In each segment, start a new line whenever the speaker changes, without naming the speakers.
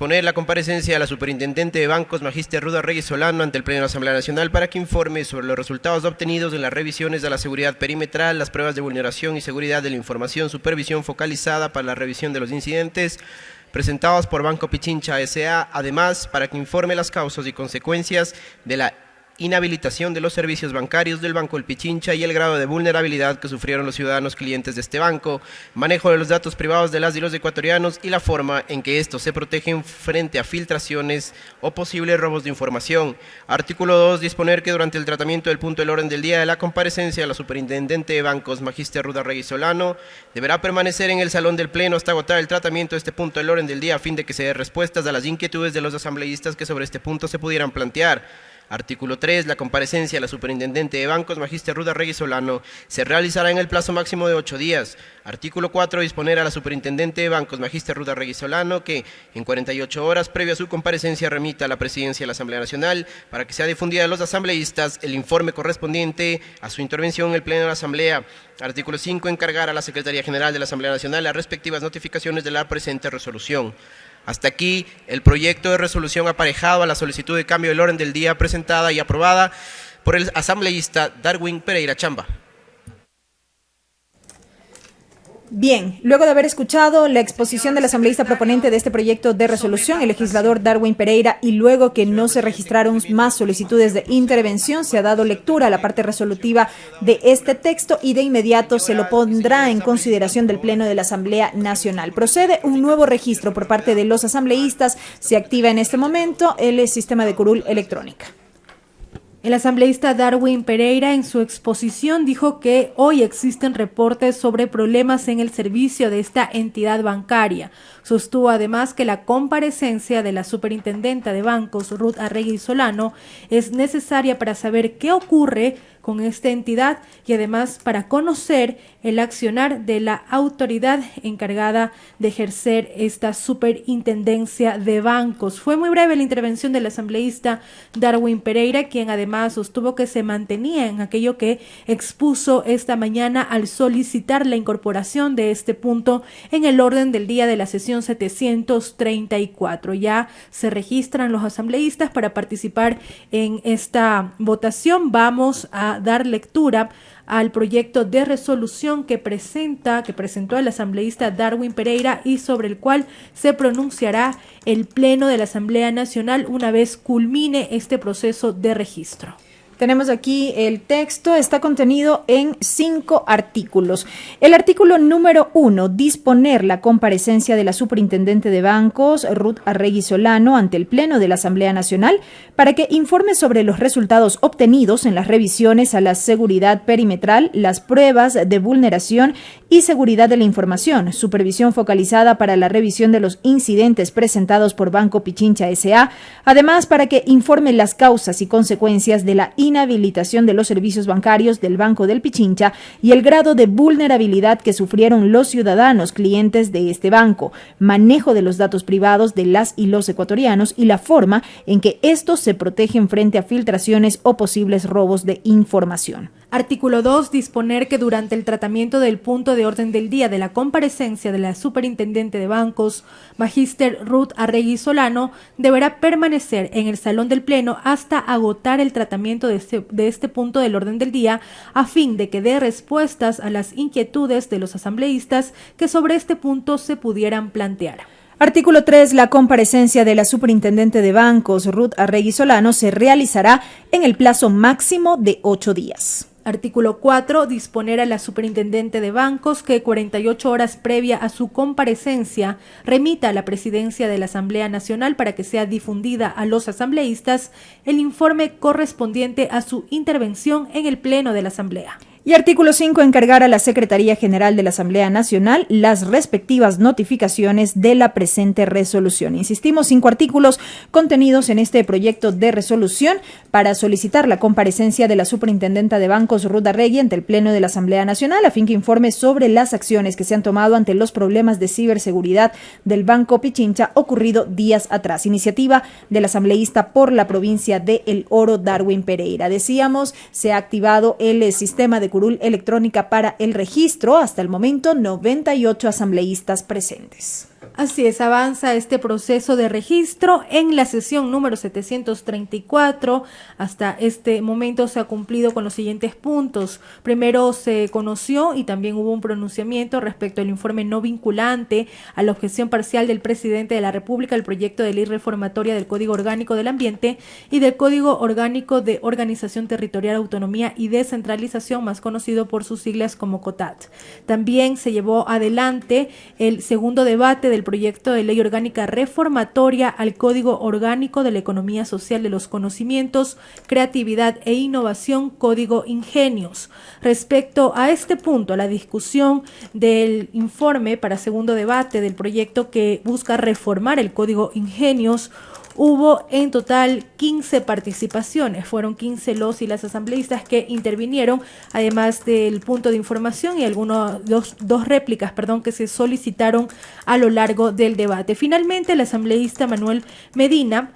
disponer la comparecencia de la superintendente de bancos, Magíster Ruth Arregui Solano, ante el Pleno de la Asamblea Nacional para que informe sobre los resultados obtenidos en las revisiones de la seguridad perimetral, las pruebas de vulneración y seguridad de la información, supervisión focalizada para la revisión de los incidentes presentados por Banco Pichincha S.A., además para que informe las causas y consecuencias de la inhabilitación de los servicios bancarios del Banco del Pichincha y el grado de vulnerabilidad que sufrieron los ciudadanos clientes de este banco, manejo de los datos privados de las y los ecuatorianos y la forma en que estos se protegen frente a filtraciones o posibles robos de información. Artículo 2. Disponer que durante el tratamiento del punto del orden del día de la comparecencia, la superintendente de bancos, Magíster Ruth Arregui Solano, deberá permanecer en el salón del Pleno hasta agotar el tratamiento de este punto del orden del día a fin de que se dé respuestas a las inquietudes de los asambleístas que sobre este punto se pudieran plantear. Artículo 3. La comparecencia de la superintendente de bancos, Magíster Ruth Arregui Solano, se realizará en el plazo máximo de 8 días. Artículo 4. Disponer a la superintendente de bancos, Magíster Ruth Arregui Solano, que en 48 horas previo a su comparecencia remita a la presidencia de la Asamblea Nacional para que sea difundida a los asambleístas el informe correspondiente a su intervención en el Pleno de la Asamblea. Artículo 5. Encargar a la Secretaría General de la Asamblea Nacional las respectivas notificaciones de la presente resolución. Hasta aquí el proyecto de resolución aparejado a la solicitud de cambio del orden del día presentada y aprobada por el asambleísta Darwin Pereira Chamba.
Bien, luego de haber escuchado la exposición del asambleísta proponente de este proyecto de resolución, el legislador Darwin Pereira, y luego que no se registraron más solicitudes de intervención, se ha dado lectura a la parte resolutiva de este texto y de inmediato se lo pondrá en consideración del Pleno de la Asamblea Nacional. Procede un nuevo registro por parte de los asambleístas. Se activa en este momento el sistema de curul electrónica.
El asambleísta Darwin Pereira en su exposición dijo que hoy existen reportes sobre problemas en el servicio de esta entidad bancaria. Sostuvo además que la comparecencia de la superintendenta de bancos, Ruth Arregui Solano, es necesaria para saber qué ocurre con esta entidad y además para conocer el accionar de la autoridad encargada de ejercer esta superintendencia de bancos. Fue muy breve la intervención del asambleísta Darwin Pereira, quien además sostuvo que se mantenía en aquello que expuso esta mañana al solicitar la incorporación de este punto en el orden del día de la sesión 734. Ya se registran los asambleístas para participar en esta votación. Vamos a dar lectura al proyecto de resolución que presentó el asambleísta Darwin Pereira y sobre el cual se pronunciará el Pleno de la Asamblea Nacional una vez culmine este proceso de registro.
Tenemos aquí el texto, está contenido en 5 artículos. El artículo número 1, disponer la comparecencia de la superintendente de bancos, Ruth Arregui Solano, ante el Pleno de la Asamblea Nacional para que informe sobre los resultados obtenidos en las revisiones a la seguridad perimetral, las pruebas de vulneración y seguridad de la información, supervisión focalizada para la revisión de los incidentes presentados por Banco Pichincha S.A., además para que informe las causas y consecuencias de la inhabilitación de los servicios bancarios del Banco del Pichincha y el grado de vulnerabilidad que sufrieron los ciudadanos clientes de este banco, manejo de los datos privados de las y los ecuatorianos y la forma en que estos se protegen frente a filtraciones o posibles robos de información.
Artículo 2. Disponer que durante el tratamiento del punto de orden del día de la comparecencia de la superintendente de bancos, Magíster Ruth Arregui Solano, deberá permanecer en el salón del Pleno hasta agotar el tratamiento de este punto del orden del día a fin de que dé respuestas a las inquietudes de los asambleístas que sobre este punto se pudieran plantear.
Artículo 3. La comparecencia de la superintendente de bancos, Ruth Arregui Solano, se realizará en el plazo máximo de 8 días.
Artículo 4. Disponer a la superintendente de bancos que 48 horas previa a su comparecencia remita a la presidencia de la Asamblea Nacional para que sea difundida a los asambleístas el informe correspondiente a su intervención en el Pleno de la Asamblea.
Y artículo 5, encargar a la Secretaría General de la Asamblea Nacional las respectivas notificaciones de la presente resolución. Insistimos, 5 artículos contenidos en este proyecto de resolución para solicitar la comparecencia de la superintendenta de bancos, Ruth Arregui, ante el Pleno de la Asamblea Nacional, a fin que informe sobre las acciones que se han tomado ante los problemas de ciberseguridad del Banco Pichincha ocurrido días atrás. Iniciativa del asambleísta por la provincia de El Oro, Darwin Pereira. Decíamos, se ha activado el sistema de curul electrónica para el registro. Hasta el momento, 98 asambleístas presentes.
Así es, avanza este proceso de registro en la sesión número 734. Hasta este momento se ha cumplido con los siguientes puntos. Primero, se conoció y también hubo un pronunciamiento respecto al informe no vinculante a la objeción parcial del presidente de la República al proyecto de ley reformatoria del Código Orgánico del Ambiente y del Código Orgánico de Organización Territorial, Autonomía y Descentralización, más conocido por sus siglas como COTAT. También se llevó adelante el segundo debate del proyecto de ley orgánica reformatoria al Código Orgánico de la Economía Social de los Conocimientos, Creatividad e Innovación, Código Ingenios. Respecto a este punto, a la discusión del informe para segundo debate del proyecto que busca reformar el Código Ingenios, hubo en total 15 participaciones, fueron 15 los y las asambleístas que intervinieron, además del punto de información y dos réplicas, que se solicitaron a lo largo del debate. Finalmente, el asambleísta Manuel Medina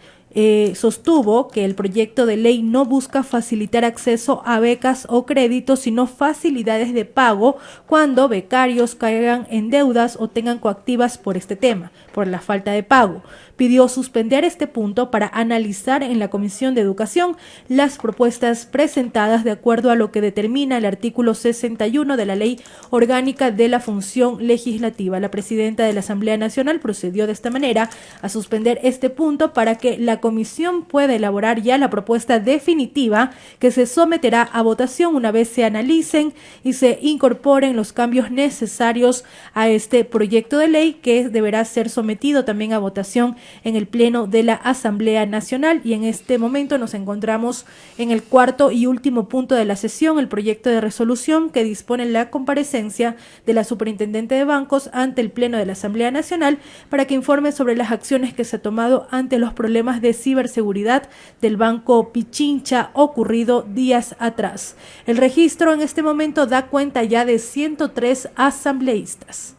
sostuvo que el proyecto de ley no busca facilitar acceso a becas o créditos, sino facilidades de pago cuando becarios caigan en deudas o tengan coactivas por este tema, por la falta de pago. Pidió suspender este punto para analizar en la Comisión de Educación las propuestas presentadas de acuerdo a lo que determina el artículo 61 de la Ley Orgánica de la Función Legislativa. La presidenta de la Asamblea Nacional procedió de esta manera a suspender este punto para que la Comisión pueda elaborar ya la propuesta definitiva que se someterá a votación una vez se analicen y se incorporen los cambios necesarios a este proyecto de ley, que deberá ser sometido también a votación en el Pleno de la Asamblea Nacional. Y en este momento nos encontramos en el cuarto y último punto de la sesión, el proyecto de resolución que dispone la comparecencia de la Superintendente de Bancos ante el Pleno de la Asamblea Nacional para que informe sobre las acciones que se ha tomado ante los problemas de ciberseguridad del Banco Pichincha ocurrido días atrás. El registro en este momento da cuenta ya de 103 asambleístas.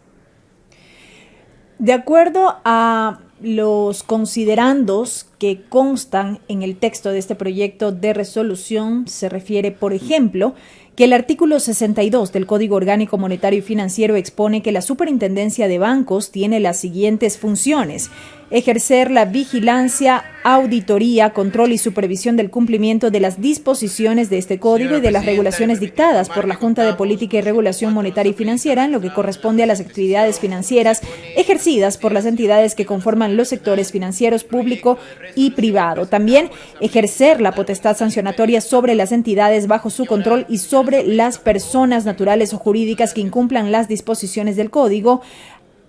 De acuerdo a los considerandos que constan en el texto de este proyecto de resolución, se refiere, por ejemplo, que el artículo 62 del Código Orgánico Monetario y Financiero expone que la Superintendencia de Bancos tiene las siguientes funciones: ejercer la vigilancia, auditoría, control y supervisión del cumplimiento de las disposiciones de este código y de las regulaciones dictadas por la Junta de Política y Regulación Monetaria y Financiera en lo que corresponde a las actividades financieras ejercidas por las entidades que conforman los sectores financieros público y privado. También ejercer la potestad sancionatoria sobre las entidades bajo su control y sobre las personas naturales o jurídicas que incumplan las disposiciones del código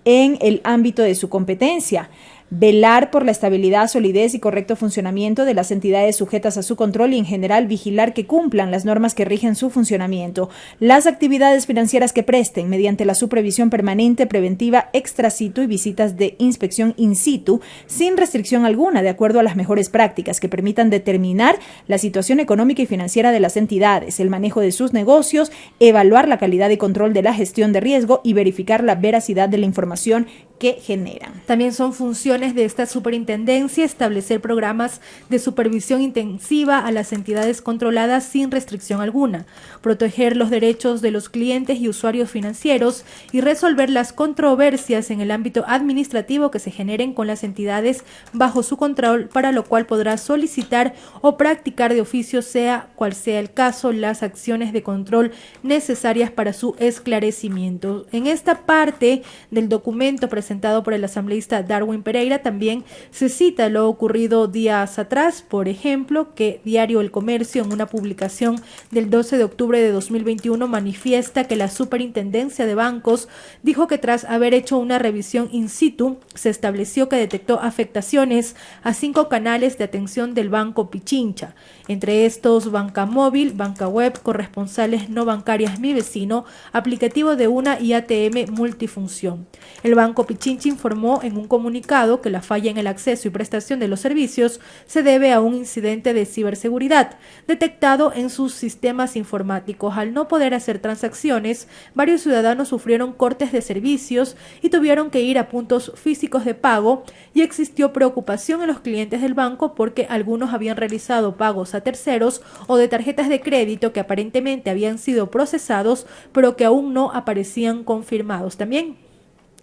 en el ámbito de su competencia. Velar por la estabilidad, solidez y correcto funcionamiento de las entidades sujetas a su control y, en general, vigilar que cumplan las normas que rigen su funcionamiento. Las actividades financieras que presten mediante la supervisión permanente, preventiva, extra situ y visitas de inspección in situ, sin restricción alguna, de acuerdo a las mejores prácticas que permitan determinar la situación económica y financiera de las entidades, el manejo de sus negocios, evaluar la calidad y control de la gestión de riesgo y verificar la veracidad de la información que generan.
También son funciones de esta superintendencia establecer programas de supervisión intensiva a las entidades controladas sin restricción alguna, proteger los derechos de los clientes y usuarios financieros y resolver las controversias en el ámbito administrativo que se generen con las entidades bajo su control, para lo cual podrá solicitar o practicar de oficio, sea cual sea el caso, las acciones de control necesarias para su esclarecimiento. En esta parte del documento presentado por el asambleísta Darwin Pereira también se cita lo ocurrido días atrás, por ejemplo, que Diario El Comercio, en una publicación del 12 de octubre de 2021, manifiesta que la Superintendencia de Bancos dijo que tras haber hecho una revisión in situ, se estableció que detectó afectaciones a 5 canales de atención del Banco Pichincha, entre estos Banca Móvil, Banca Web, corresponsales no bancarias Mi Vecino, aplicativo de una y ATM multifunción. El Banco Pichincha informó en un comunicado que la falla en el acceso y prestación de los servicios se debe a un incidente de ciberseguridad detectado en sus sistemas informáticos. Al no poder hacer transacciones, varios ciudadanos sufrieron cortes de servicios y tuvieron que ir a puntos físicos de pago, y existió preocupación en los clientes del banco porque algunos habían realizado pagos a terceros o de tarjetas de crédito que aparentemente habían sido procesados pero que aún no aparecían confirmados. También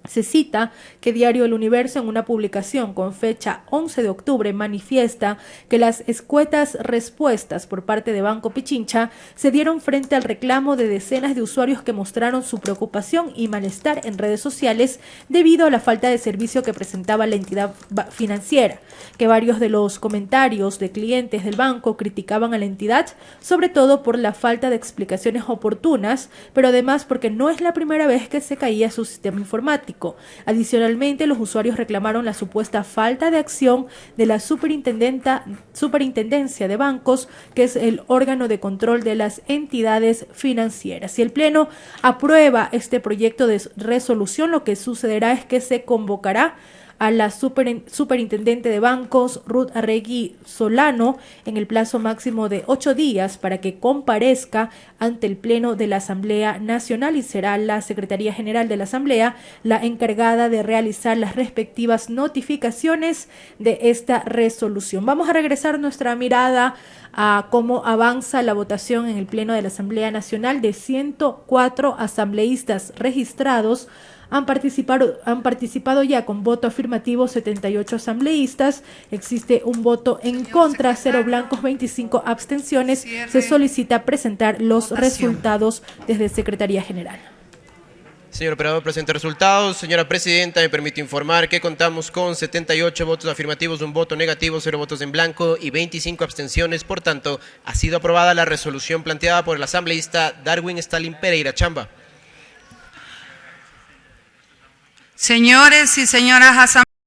Se cita que Diario El Universo, en una publicación con fecha 11 de octubre, manifiesta que las escuetas respuestas por parte de Banco Pichincha se dieron frente al reclamo de decenas de usuarios que mostraron su preocupación y malestar en redes sociales debido a la falta de servicio que presentaba la entidad financiera, que varios de los comentarios de clientes del banco criticaban a la entidad, sobre todo por la falta de explicaciones oportunas, pero además porque no es la primera vez que se caía su sistema informático. Adicionalmente, los usuarios reclamaron la supuesta falta de acción de la Superintendencia de Bancos, que es el órgano de control de las entidades financieras. Si el Pleno aprueba este proyecto de resolución, lo que sucederá es que se convocará a la superintendente de bancos, Ruth Arregui Solano, en el plazo máximo de 8 días para que comparezca ante el Pleno de la Asamblea Nacional, y será la Secretaría General de la Asamblea la encargada de realizar las respectivas notificaciones de esta resolución. Vamos a regresar nuestra mirada a cómo avanza la votación en el Pleno de la Asamblea Nacional. De 104 asambleístas registrados, han participado ya con voto afirmativo 78 asambleístas, existe un voto en contra, 0 blancos, 25 abstenciones. Se solicita presentar los resultados desde Secretaría General.
Señor operador, presente resultados. Señora presidenta, me permite informar que contamos con 78 votos afirmativos, 1 voto negativo, 0 votos en blanco y 25 abstenciones. Por tanto, ha sido aprobada la resolución planteada por el asambleísta Darwin Stalin Pereira Chamba.
Señores y señoras asambleístas,